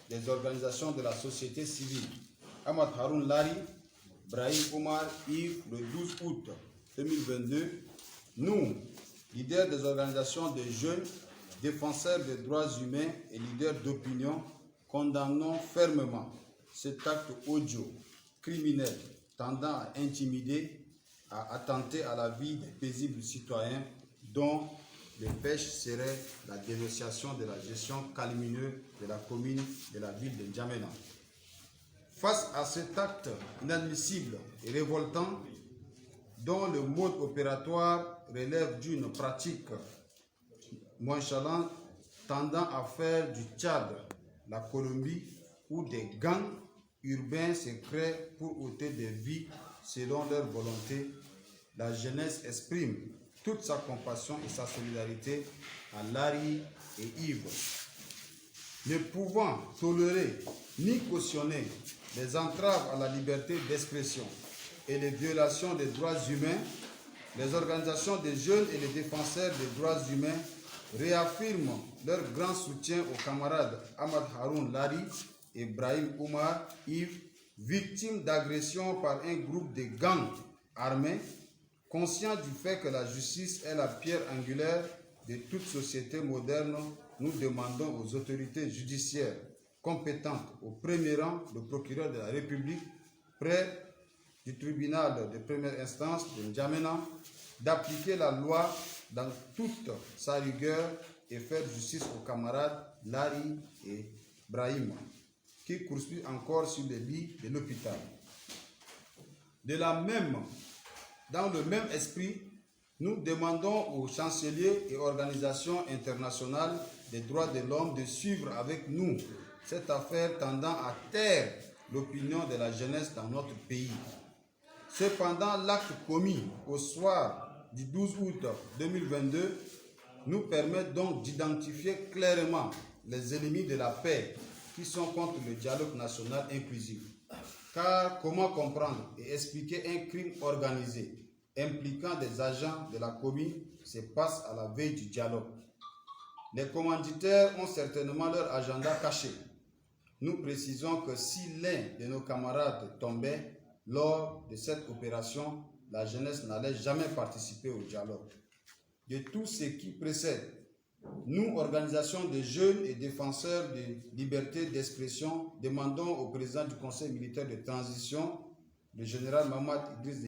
des organisations de la société civile, Ahmad Haroun Lari, Brahim Omar Yves, le 12 août 2022, nous, leaders des organisations de jeunes, défenseurs des droits humains et leaders d'opinion, condamnons fermement cet acte odieux, criminel, tendant à intimider, à attenter à la vie des paisibles citoyens dont le pêche serait la dénonciation de la gestion calomnieuse de la commune de la ville de N'Djamena. Face à cet acte inadmissible et révoltant, dont le mode opératoire relève d'une pratique nonchalante tendant à faire du Tchad la Colombie, où des gangs urbains se créent pour ôter des vies selon leur volonté, la jeunesse exprime toute sa compassion et sa solidarité à Lari et Yves. Ne pouvant tolérer ni cautionner les entraves à la liberté d'expression et les violations des droits humains, les organisations des jeunes et les défenseurs des droits humains réaffirment leur grand soutien aux camarades Ahmad Haroun Lari et Brahim Omar Yves, victimes d'agressions par un groupe de gangs armés, conscients du fait que la justice est la pierre angulaire de toute société moderne. Nous demandons aux autorités judiciaires compétentes, au premier rang le procureur de la République, près du tribunal de première instance de N'Djamena, d'appliquer la loi dans toute sa rigueur et faire justice aux camarades Lari et Brahim, qui poursuivent encore sur les lits de l'hôpital. Dans le même esprit, nous demandons aux chanceliers et organisations internationales des droits de l'homme de suivre avec nous cette affaire tendant à taire l'opinion de la jeunesse dans notre pays. Cependant, l'acte commis au soir du 12 août 2022 nous permet donc d'identifier clairement les ennemis de la paix qui sont contre le dialogue national inclusif. Car comment comprendre et expliquer un crime organisé impliquant des agents de la commune se passe à la veille du dialogue? Les commanditaires ont certainement leur agenda caché. Nous précisons que si l'un de nos camarades tombait lors de cette opération, la jeunesse n'allait jamais participer au dialogue. De tout ce qui précède, nous, organisations de jeunes et défenseurs de liberté d'expression, demandons au président du Conseil militaire de transition, le général Mamad Idriss